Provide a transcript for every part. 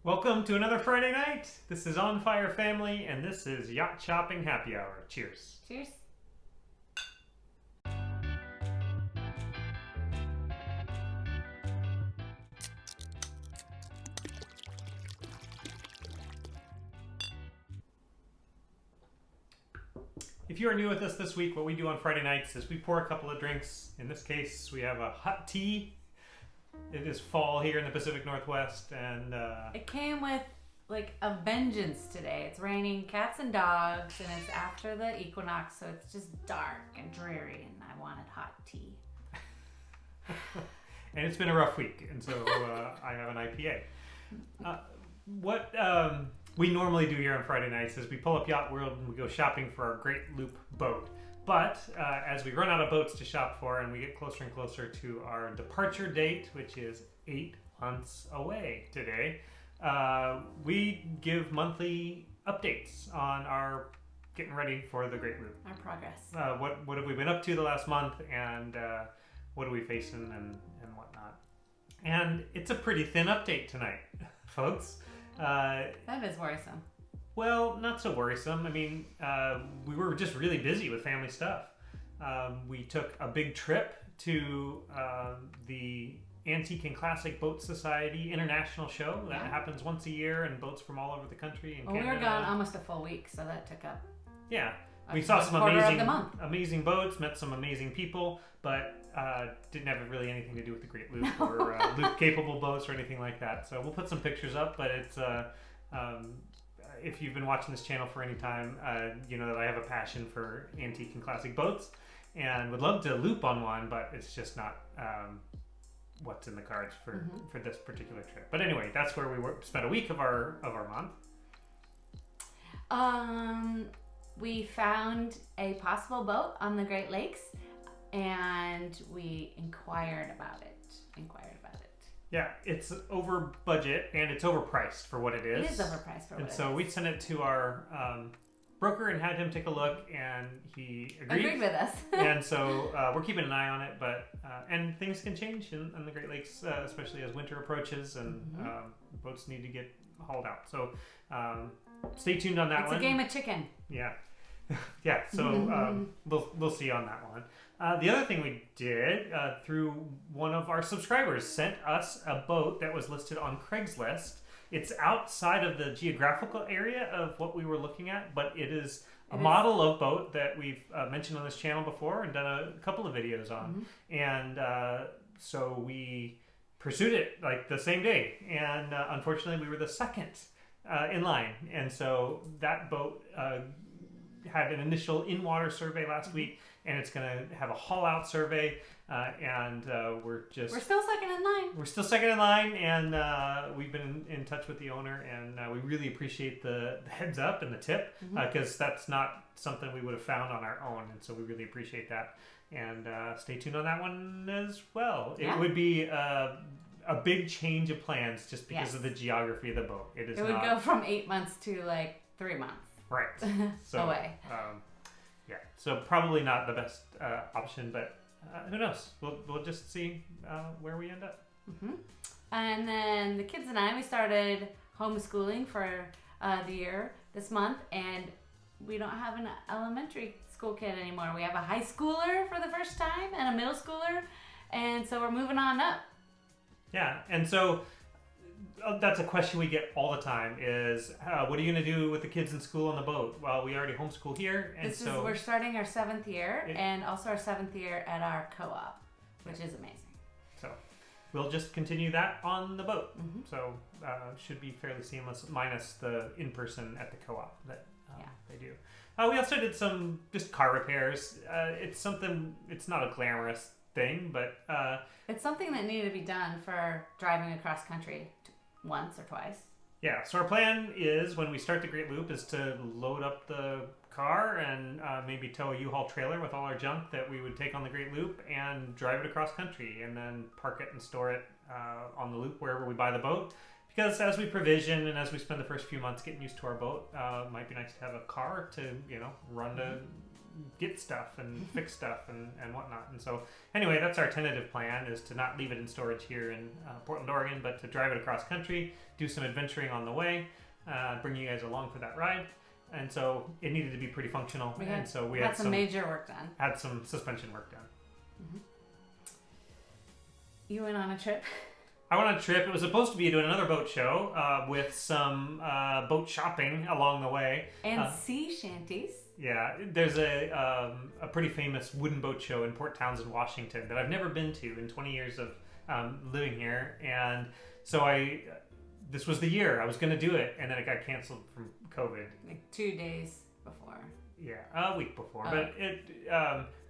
Welcome to another Friday night. This is On Fire Family, and this is Yacht Shopping Happy Hour. Cheers. Cheers. If you are new with us this week, what we do on Friday nights is we pour a couple of drinks. In this case, we have a hot tea. It is fall here in the Pacific Northwest, and It came with like a vengeance today. It's raining cats and dogs, and it's after the equinox, so it's just dark and dreary, and I wanted hot tea. and it's been a rough week, and so I have an IPA. What we normally do here on Friday nights is we pull up Yacht World and we go shopping for our Great Loop boat. But as we run out of boats to shop for and we get closer and closer to our departure date, which is 8 months away today, we give monthly updates on our getting ready for the Great Loop. Our progress. What have we been up to the last month, and what are we facing and whatnot. And it's a pretty thin update tonight, folks. That is worrisome. Well, not so worrisome. I mean, we were just really busy with family stuff. We took a big trip to the Antique and Classic Boat Society International Show that happens once a year, and boats from all over the country. Well, we were gone almost a full week, so that took up. Yeah, we saw some quarter of the month. amazing boats, met some amazing people, but didn't have really anything to do with the Great Loop or loop-capable boats or anything like that. So we'll put some pictures up, but it's if you've been watching this channel for any time, you know that I have a passion for antique and classic boats, and would love to loop on one, but it's just not what's in the cards for this particular trip. But anyway, that's where we spent a week of our month. We found a possible boat on the Great Lakes, and we inquired about it. Yeah, it's over budget and it's overpriced for what it is. It is overpriced for what it is. And so we sent it to our broker and had him take a look, and he agreed with us. And so we're keeping an eye on it, but and things can change in the Great Lakes, especially as winter approaches and boats need to get hauled out. So stay tuned on that one. It's a game of chicken. Yeah. Yeah, so we'll see on that one. The other thing we did through one of our subscribers sent us a boat that was listed on Craigslist. It's outside of the geographical area of what we were looking at, but it is a model of boat that we've mentioned on this channel before and done a couple of videos on. And so we pursued it like the same day, and unfortunately we were the second in line, and so that boat had an initial in-water survey last week, and it's going to have a haul-out survey, and we're still second in line. We're still second in line, and we've been in touch with the owner, and we really appreciate the heads up and the tip, because that's not something we would have found on our own, and so we really appreciate that. And stay tuned on that one as well. Yeah. It would be a big change of plans just because of the geography of the boat. It would go from 8 months to like 3 months. Right. So, away. Yeah. So probably not the best option, but who knows? We'll just see where we end up. And then the kids and I, we started homeschooling for the year this month, and we don't have an elementary school kid anymore. We have a high schooler for the first time and a middle schooler, and so we're moving on up. Yeah, and so that's a question we get all the time is, what are you going to do with the kids in school on the boat? Well, we already homeschool here, and we're starting our 7th year, and also our 7th year at our co-op, which is amazing. So we'll just continue that on the boat. So should be fairly seamless, minus the in-person at the co-op that they do. We also did some just car repairs. It's not a glamorous thing, but it's something that needed to be done for driving across country once or twice. Yeah, so our plan is when we start the Great Loop is to load up the car and maybe tow a U-Haul trailer with all our junk that we would take on the Great Loop and drive it across country, and then park it and store it on the loop wherever we buy the boat. Because as we provision and as we spend the first few months getting used to our boat, it might be nice to have a car to run to get stuff and fix stuff and whatnot. And so anyway, that's our tentative plan, is to not leave it in storage here in Portland, Oregon, but to drive it across country, do some adventuring on the way, bring you guys along for that ride. And so it needed to be pretty functional. And so we had some major work done. Had some suspension work done. Mm-hmm. You went on a trip? I went on a trip. It was supposed to be doing another boat show with some boat shopping along the way. And sea shanties. Yeah, there's a pretty famous wooden boat show in Port Townsend, Washington that I've never been to in 20 years of living here. And so this was the year I was going to do it, and then it got canceled from COVID. Like 2 days before. Yeah, a week before. But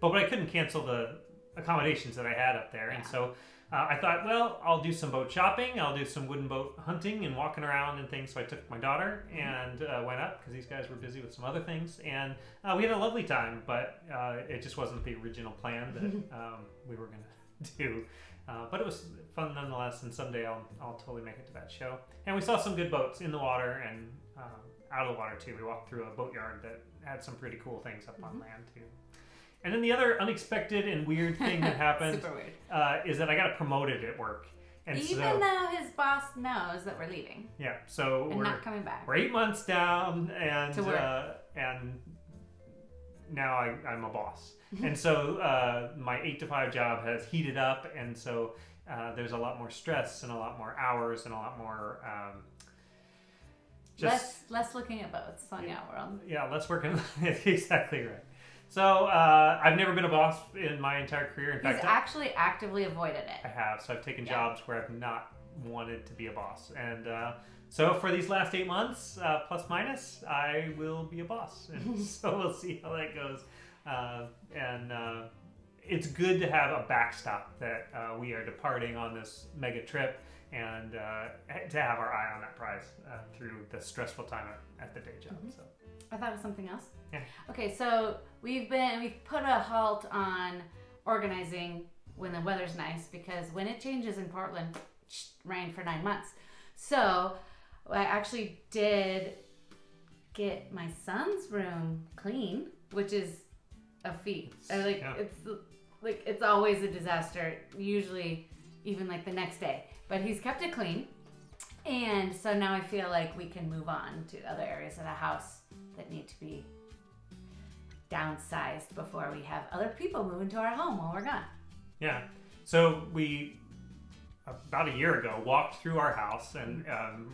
but I couldn't cancel the accommodations that I had up there. And so I thought, well, I'll do some boat shopping. I'll do some wooden boat hunting and walking around and things. So I took my daughter and went up because these guys were busy with some other things. And we had a lovely time, but it just wasn't the original plan that we were going to do. But it was fun nonetheless, and someday I'll totally make it to that show. And we saw some good boats in the water and out of the water too. We walked through a boatyard that had some pretty cool things up on land too. And then the other unexpected and weird thing that happened is that I got promoted at work. And even though his boss knows that we're leaving. Yeah, so we're not coming back. We're 8 months down, and now I'm a boss. And so my 8 to 5 job has heated up, and so there's a lot more stress and a lot more hours and a lot more less looking at boats on Yacht-World. Yeah, less working. Exactly right. So I've never been a boss in my entire career. In fact, he's actually actively avoided it. I have. So I've taken jobs where I've not wanted to be a boss, and so for these last 8 months, plus minus, I will be a boss, and so we'll see how that goes. And it's good to have a backstop that we are departing on this mega trip, and to have our eye on that prize through the stressful time at the day job. So I thought it was something else. Yeah. Okay, so we've put a halt on organizing when the weather's nice, because when it changes in Portland, rain for 9 months. So I actually did get my son's room clean, which is a feat. It's always a disaster, usually even like the next day. But he's kept it clean. And so now I feel like we can move on to other areas of the house that need to be downsized before we have other people move into our home while we're gone. Yeah. So we, about a year ago, walked through our house and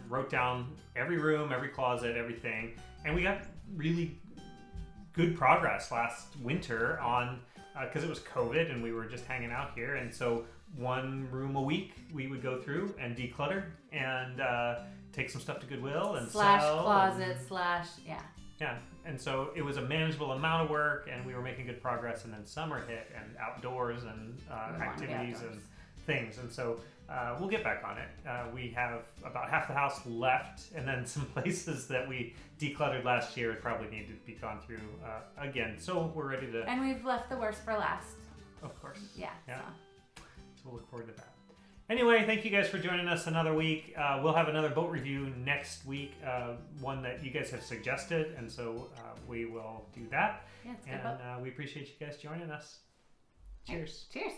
wrote down every room, every closet, everything. And we got really good progress last winter on, because it was COVID and we were just hanging out here. And so 1 room a week we would go through and declutter and take some stuff to Goodwill and sell. Closet / Yeah, and so it was a manageable amount of work, and we were making good progress. And then summer hit, and outdoors and activities and things. And so we'll get back on it. We have about half the house left, and then some places that we decluttered last year probably need to be gone through again. So we're ready to. And we've left the worst for last. Of course. Yeah. So we'll look forward to that. Anyway, thank you guys for joining us another week. We'll have another boat review next week, one that you guys have suggested, and so we will do that. Yeah, it's good. And we appreciate you guys joining us. Cheers. Cheers.